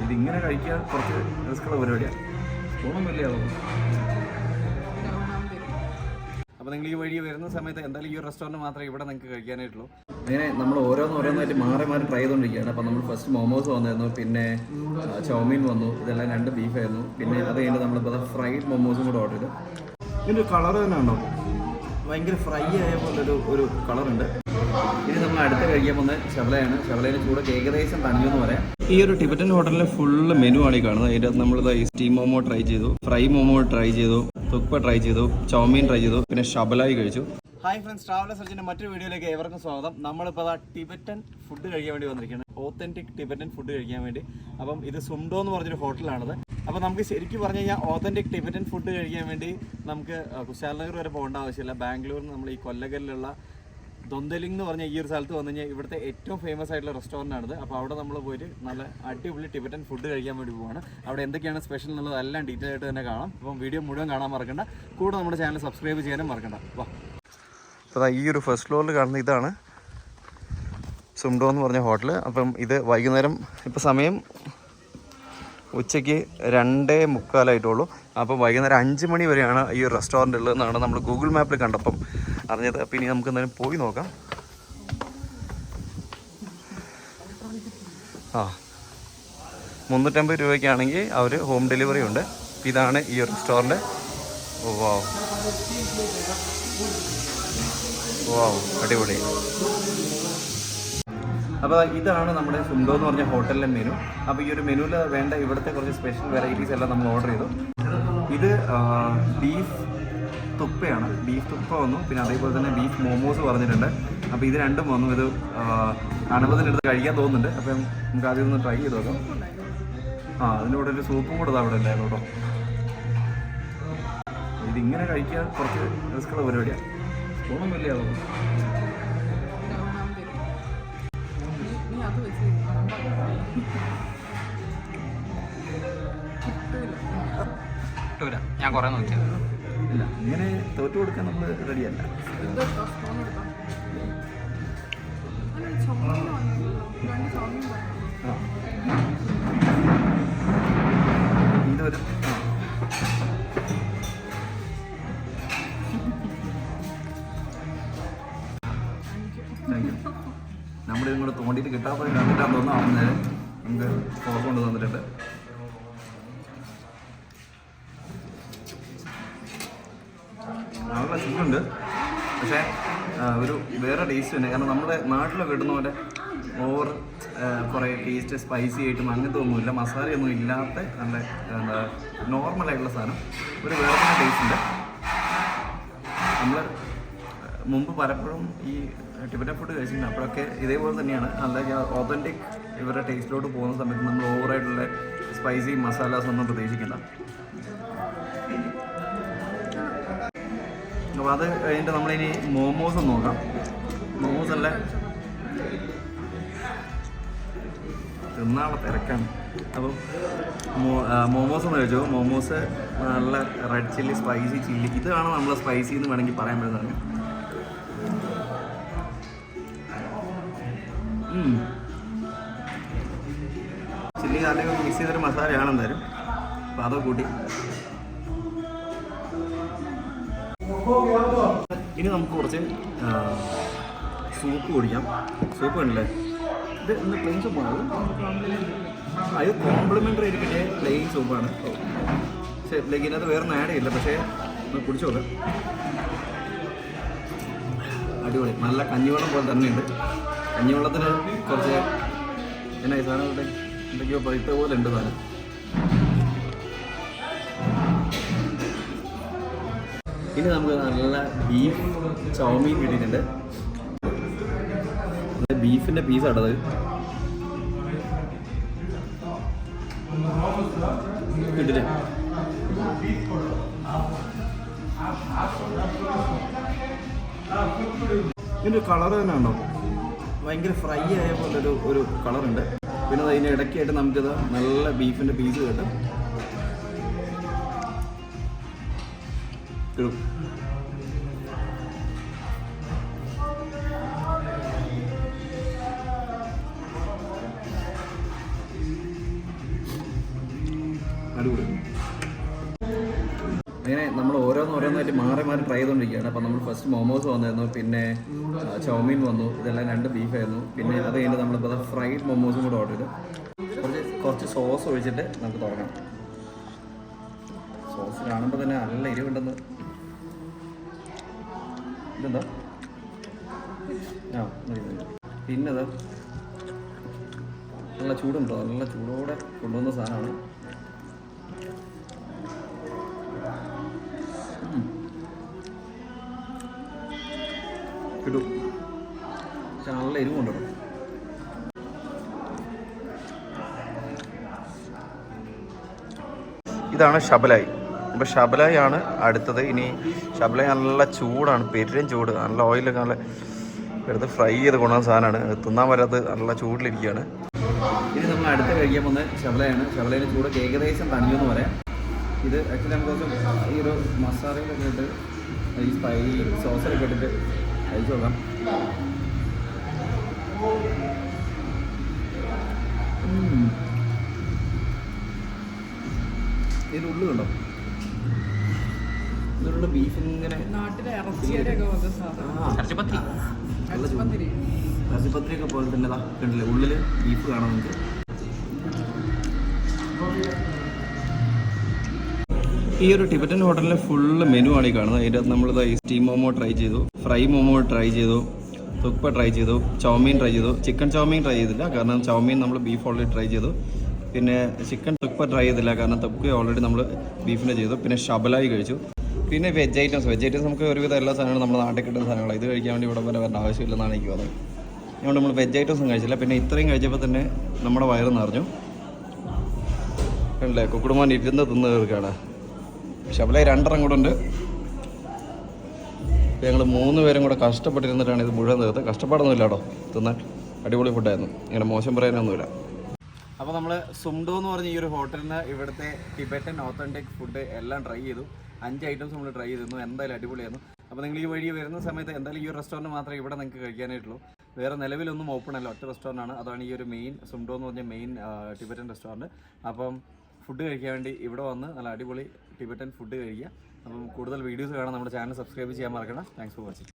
ഇതിങ്ങനെ കഴിക്കാൻ കുറച്ച് റിസ്ക്കുള്ള പരിപാടിയാണ്. സ്പൂണൊന്നുമില്ല. അപ്പോൾ നിങ്ങൾ ഈ വഴി വരുന്ന സമയത്ത് എന്തായാലും ഈ ഒരു റെസ്റ്റോറൻറ്റ് മാത്രമേ ഇവിടെ നിങ്ങൾക്ക് കഴിക്കാനായിട്ടുള്ളൂ. അങ്ങനെ നമ്മൾ ഓരോന്നായിട്ട് മാറി ട്രൈ ചെയ്തുകൊണ്ടിരിക്കുകയാണ്. അപ്പോൾ നമ്മൾ ഫസ്റ്റ് മോമോസ് വന്നായിരുന്നു, പിന്നെ ചൗമീൻ വന്നു, ഇതെല്ലാം 2 ബീഫായിരുന്നു. പിന്നെ അത് കഴിഞ്ഞിട്ട് നമ്മളിപ്പോൾ ഫ്രൈഡ് മോമോസും കൂടെ ഓർഡർ ചെയ്തു. ഇതിൻ്റെ കളർ തന്നെ ഉണ്ടോ, ഭയങ്കര ഫ്രൈ ആയ പോലെ ഒരു കളറുണ്ട്. ഇനി നമ്മൾ അടുത്ത് കഴിക്കാൻ പോകുന്നത് ഷവലയാണ്. ഷവലയുടെ ചൂടൊക്കെ ഏകദേശം തണിയെന്ന് പറയാം. ഈ ഒരു ടിബറ്റൻ ഹോട്ടലിലെ ഫുള്ള് മെനു ആണ് ഈ കാണുന്നത്. അതിൻ്റെ നമ്മളിത് സ്റ്റീം മോമോ ട്രൈ ചെയ്തു, ഫ്രൈ മോമോ ട്രൈ ചെയ്തു, തുക്പ ട്രൈ ചെയ്തു, ചൗമീൻ ട്രൈ ചെയ്തു, പിന്നെ ഷബലായി കഴിച്ചു. ഹായ് ഫ്രണ്ട്സ്, ട്രാവലർ സെർച്ചിൻ്റെ മറ്റൊരു വീഡിയോയിലേക്ക് ഏവർക്കും സ്വാഗതം. നമ്മളിപ്പോൾ ടിബറ്റൻ ഫുഡ് കഴിക്കാൻ വേണ്ടി വന്നിരിക്കുകയാണ്, ഓത്തൻറ്റിക് ടിബറ്റൻ ഫുഡ് കഴിക്കാൻ വേണ്ടി. അപ്പം ഇത് സുംഡോ എന്ന് പറഞ്ഞൊരു ഹോട്ടലാണിത്. അപ്പോൾ നമുക്ക് ശരിക്കും പറഞ്ഞു കഴിഞ്ഞാൽ ഓത്തൻറ്റിക് ടിബറ്റൻ ഫുഡ് കഴിക്കാൻ വേണ്ടി നമുക്ക് കുശാൽനഗർ വരെ പോകേണ്ട ആവശ്യമില്ല. ബാംഗ്ലൂരിൽ നമ്മൾ ഈ കൊല്ലകലിലുള്ള ദൊന്തലിംഗ് എന്ന് പറഞ്ഞ ഈ ഒരു സ്ഥലത്ത് വന്നു കഴിഞ്ഞാൽ ഇവിടുത്തെ ഏറ്റവും ഫേമസ് ആയിട്ടുള്ള റെസ്റ്റോറൻ്റ് ആണിത്. അപ്പോൾ അവിടെ നമ്മൾ പോയിട്ട് നല്ല അടിപൊളി ടിബറ്റൻ ഫുഡ് കഴിക്കാൻ വേണ്ടി പോവാണ്. അവിടെ എന്തൊക്കെയാണ് സ്പെഷ്യൽ എന്നുള്ളത് എല്ലാം ഡീറ്റെയിൽ ആയിട്ട് തന്നെ കാണാം. അപ്പം വീഡിയോ മുഴുവൻ കാണാൻ മറക്കണ്ട, കൂടെ നമ്മുടെ ചാനൽ സബ്സ്ക്രൈബ് ചെയ്യാനും മറക്കണ്ട. വാ. അപ്പോൾ ഈ ഒരു ഫസ്റ്റ് ഫ്ലോറിൽ കാണുന്ന ഇതാണ് സുംഡോ എന്ന് പറഞ്ഞ ഹോട്ടൽ. അപ്പം ഇത് വൈകുന്നേരം ഇപ്പോൾ സമയം ഉച്ചയ്ക്ക് 2:45 അപ്പോൾ വൈകുന്നേരം 5 മണി വരെയാണ് ഈ ഒരു റെസ്റ്റോറൻ്റ് ഉള്ളതെന്നാണ് നമ്മൾ ഗൂഗിൾ മാപ്പിൽ കണ്ടപ്പം അറിഞ്ഞത്. അപ്പോൾ ഇനി നമുക്ക് എന്തായാലും പോയി നോക്കാം. 350 രൂപയ്ക്കാണെങ്കിൽ അവർ ഹോം ഡെലിവറി ഉണ്ട്. ഇതാണ് ഈ റെസ്റ്റോറൻറ്റ്. വാവ് വാവ്, അടിപൊളി. അപ്പോൾ ഇതാണ് നമ്മുടെ സുംഡോ എന്ന് പറഞ്ഞ ഹോട്ടലിലെ മെനു. അപ്പോൾ ഈ ഒരു മെനുവിൽ വേണ്ട ഇവിടുത്തെ കുറച്ച് സ്പെഷ്യൽ വെറൈറ്റീസ് എല്ലാം നമ്മൾ ഓർഡർ ചെയ്തു. ഇത് ബീഫ് തുപ്പയാണ്, ബീഫ് തുപ്പ വന്നു. പിന്നെ അതേപോലെ തന്നെ ബീഫ് മോമോസ് പറഞ്ഞിട്ടുണ്ട്. അപ്പോൾ ഇത് രണ്ടും വന്നു. ഇത് അണുപതിൻ്റെ അടുത്ത് കഴിക്കാൻ തോന്നുന്നുണ്ട്. അപ്പം നമുക്ക് ആദ്യം ഒന്ന് ട്രൈ ചെയ്ത് നോക്കാം. അതിൻ്റെ കൂടെ ഒരു സൂപ്പും കൂടെ അവിടെ ഉണ്ടായിരുന്നു കേട്ടോ. ഇതിങ്ങനെ കഴിക്കാൻ കുറച്ച് റിസ്ക്കുള്ള പരിപാടിയാണ്. സ്പൂണൊന്നുമില്ല. ഞാൻ കുറേ നോക്കിയത് ഇല്ല, ഇങ്ങനെ തോറ്റു കൊടുക്കാൻ നമ്മൾ റെഡിയല്ല. ഇതൊരു നമ്മളിതും കൂടെ തോണ്ടിയിട്ട് കിട്ടാതെ കണ്ടിട്ടാന്ന് തോന്നുന്നു. അന്നേരം നമുക്ക് ഫോർക്ക് കൊണ്ട് തന്നിട്ടുണ്ട്. നല്ല ചൂടുണ്ട്, പക്ഷേ ഒരു വേറെ ടേസ്റ്റ് തന്നെ. കാരണം നമ്മുടെ നാട്ടിലൊക്കെ കിട്ടുന്ന പോലെ ഓവർ കുറേ ടേസ്റ്റ് സ്പൈസി ആയിട്ടും അങ്ങനത്തെ ഒന്നുമില്ല, മസാലയൊന്നും ഇല്ലാത്ത നല്ല എന്താ നോർമലായിട്ടുള്ള സാധനം. ഒരു വേറെ തന്നെ ടേസ്റ്റ് ഉണ്ട്. നമ്മൾ മുമ്പ് പലപ്പോഴും ഈ ടിബറ്റൻ ഫുഡ് കഴിച്ചിട്ടുണ്ട്, അപ്പോഴൊക്കെ ഇതേപോലെ തന്നെയാണ്. നല്ല ഓതൻറ്റിക് ഇവരുടെ ടേസ്റ്റിലോട്ട് പോകുന്ന സമയത്ത് നമ്മൾ ഓവറായിട്ടുള്ള സ്പൈസി മസാലാസ് ഒന്നും പ്രതീക്ഷിക്കില്ല. അപ്പോൾ അത് കഴിഞ്ഞിട്ട് നമ്മളിനി മോമോസ് നോക്കാം. മോമോസ് അല്ല, തിന്നാളെ തിരക്കാണ്. അപ്പം മോമോസ് എന്ന് കഴിച്ചു. മോമോസ് നല്ല റെഡ് ചില്ലി, സ്പൈസി ചില്ലി. ഇതാണ് നമ്മൾ സ്പൈസി എന്ന് വേണമെങ്കിൽ പറയാൻ പറ്റുന്നതാണ്. ചില്ലി അല്ലെങ്കിൽ മിക്സ് ചെയ്തൊരു മസാലയാണ് എന്തായാലും. അപ്പോൾ അതൊക്കെ കൂട്ടി ഇനി നമുക്ക് കുറച്ച് സൂപ്പ് കുടിക്കാം. സൂപ്പ് ഉണ്ടല്ലേ, ഇത് ഇന്ന് പ്ലെയിൻ സൂപ്പാണ്. അത് കോംപ്ലിമെൻ്ററി ആയിട്ട് കിട്ടിയ പ്ലെയിൻ സൂപ്പാണ്. പക്ഷേ ലൈക്ക് ഇതിനകത്ത് വേറെ ആഡ് ചെയ്യില്ല. പക്ഷേ ഒന്ന് കുടിച്ചു നോക്കാം. അടിപൊളി, നല്ല കഞ്ഞിവെള്ളം പോലെ തന്നെയുണ്ട്. കഞ്ഞിവെള്ളത്തിന് കുറച്ച് എന്നാ ഈ സാധനം എന്തൊക്കെയോ പഴുത്ത പോലെ ഉണ്ട് സാധനം. ഇനി നമുക്ക് നല്ല ബീഫ് ചൗമീൻ കിട്ടിയിട്ടുണ്ട്. ബീഫിൻ്റെ പീസാണത്. കിട്ടില്ലേ? ഇതിൻ്റെ കളർ തന്നെ ഉണ്ടോ, ഭയങ്കര ഫ്രൈ ആയ പോലെ ഒരു കളറുണ്ട്. പിന്നെ അതിൻ്റെ ഇടയ്ക്കായിട്ട് നമുക്കിത് നല്ല ബീഫിൻ്റെ പീസ് കിട്ടും. അടിപൊളി. അങ്ങനെ നമ്മൾ ഓരോന്നായിട്ട് മാറി മാറി ട്രൈ ചെയ്തുകൊണ്ടിരിക്കുകയാണ്. അപ്പോൾ നമ്മൾ ഫസ്റ്റ് മോമോസ് വന്നായിരുന്നു, പിന്നെ ചൗമീൻ വന്നു, ഇതെല്ലാം 2 ബീഫായിരുന്നു. പിന്നെ അത് കഴിഞ്ഞ് നമ്മളിപ്പോൾ ഫ്രൈഡ് മോമോസും കൂടെ ഓർഡർ ചെയ്തു. കുറച്ച് സോസ് ഒഴിച്ചിട്ട് നമുക്ക് തുടങ്ങാം. സോസ് കാണുമ്പോൾ തന്നെ നല്ല എരിവുണ്ടെന്ന്. ഇതെന്താ പിന്നെ അത് നല്ല ചൂടുണ്ടോ, നല്ല ചൂടോടെ കൊണ്ടുവന്ന സാധനമാണ്. കിട്ടും, പക്ഷെ നല്ല എരിവുണ്ടോ. ഇതാണ് ഷബലായി. അപ്പോൾ ഷബലായി ആണ് അടുത്തത്. ഇനി ഷബലായി നല്ല ചൂടാണ്, പെരും ചൂട്, നല്ല ഓയിലൊക്കെ നല്ല വെറുതെ ഫ്രൈ ചെയ്ത് കൊണ്ടുവന്ന സാധനമാണ്. തിന്നാൻ വരാത്ത നല്ല ചൂടിലിരിക്കുകയാണ്. ഇനി നമ്മൾ അടുത്ത് കഴിക്കാൻ പോകുന്നത് ഷബലയാണ്. ഷബലയിലെ ചൂടൊക്കെ ഏകദേശം തണിഞ്ഞു എന്ന് പറയാം. ഇത് ആക്ച്വലി നമുക്ക് ഈ ഒരു മസാലയിലൊക്കെ ഇട്ട് ഈ സോസിലൊക്കെ ഇട്ടിട്ട് കഴിച്ചു നോക്കാം. ഇതിൻ്റെ ഉള്ളു കണ്ടോ, ഇതിലുള്ള ബീഫ് ഇങ്ങനെ ഇറച്ചിപ്പത്രിയൊക്കെ പോലെ തന്നെ കണ്ടില്ലേ, ഉള്ളിൽ ബീഫ് കാണാം നമുക്ക്. ഈ ഒരു ടിബറ്റൻ ഹോട്ടലിലെ ഫുള്ള് മെനു ആണ് ഈ കാണുന്നത്. അതിൻ്റെ അകത്ത് നമ്മളിത് സ്റ്റീം മോമോ ട്രൈ ചെയ്തു, ഫ്രൈ മോമോ ട്രൈ ചെയ്തു, തുക്പ ട്രൈ ചെയ്തു, ചൗമീൻ ട്രൈ ചെയ്തു. ചിക്കൻ ചൗമീൻ ട്രൈ ചെയ്തില്ല, കാരണം ചൗമീൻ നമ്മൾ ബീഫ് ഓൾറെഡി ട്രൈ ചെയ്തു. പിന്നെ ചിക്കൻ തുക്പ ട്രൈ ചെയ്തില്ല, കാരണം തുക്പ ഓൾറെഡി നമ്മൾ ബീഫിനെ ചെയ്തു. പിന്നെ ഷബലായി കഴിച്ചു. പിന്നെ വെജ് ഐറ്റംസ് നമുക്ക് ഒരുവിധം എല്ലാ സാധനങ്ങളും നമ്മുടെ നാട്ടിൽ കിട്ടുന്ന സാധനങ്ങളാണ്. ഇത് കഴിക്കാൻ വേണ്ടി ഇവിടെ വരെ വരേണ്ട ആവശ്യമില്ലെന്നാണ് എനിക്ക് തോന്നുന്നത്. അതുകൊണ്ട് നമ്മൾ വെജ് ഐറ്റംസും കഴിച്ചില്ല. പിന്നെ ഇത്രയും കഴിച്ചപ്പോൾ തന്നെ നമ്മുടെ വയറ് നിറഞ്ഞു. അല്ലേ, കുക്കുടുമാൻ ഇരുന്ന് തിന്ന് തീർക്കുകയാണ്. ഷബലായി 2 കൂടെ ഉണ്ട്. ഞങ്ങൾ 3 പേരും കൂടെ കഷ്ടപ്പെട്ടിരുന്നിട്ടാണ് ഇത് മുഴുവൻ തീർത്ത്. കഷ്ടപ്പാടൊന്നുമില്ല കേട്ടോ, തിന്നാൻ അടിപൊളി ഫുഡായിരുന്നു, ഇങ്ങനെ മോശം പറയാനൊന്നുമില്ല. അപ്പോൾ നമ്മൾ സുംഡോ എന്ന് പറഞ്ഞ ഈ ഒരു ഹോട്ടലിൽ നിന്ന് ഇവിടുത്തെ ടിബറ്റൻ ഓത്തൻറ്റിക് ഫുഡ് എല്ലാം ട്രൈ ചെയ്തു. 5 ഐറ്റംസ് നമ്മൾ ട്രൈ ചെയ്തിരുന്നു. എന്തായാലും അടിപൊളിയായിരുന്നു. അപ്പോൾ നിങ്ങൾ ഈ വഴി വരുന്ന സമയത്ത് എന്തായാലും ഈ ഒരു റെസ്റ്റോറൻറ്റ് മാത്രമേ ഇവിടെ നിങ്ങൾക്ക് കഴിക്കാനായിട്ടുള്ളൂ. വേറെ നിലവിലൊന്നും ഓപ്പൺ അല്ല, ഒറ്റ റെസ്റ്റോറൻ്റ് ആണ്. അതാണ് ഈ ഒരു മെയിൻ സുംഡോ എന്ന് പറഞ്ഞ മെയിൻ ടിബറ്റൻ റെസ്റ്റോറൻറ്റ്. അപ്പം ഫുഡ് കഴിക്കാൻ വേണ്ടി ഇവിടെ വന്ന് നല്ല അടിപൊളി ടിബറ്റൻ ഫുഡ് കഴിക്കുക. അപ്പം കൂടുതൽ വീഡിയോസ് കാണാൻ നമ്മുടെ ചാനൽ സബ്സ്ക്രൈബ് ചെയ്യാൻ മറക്കണം. Thanks for watching.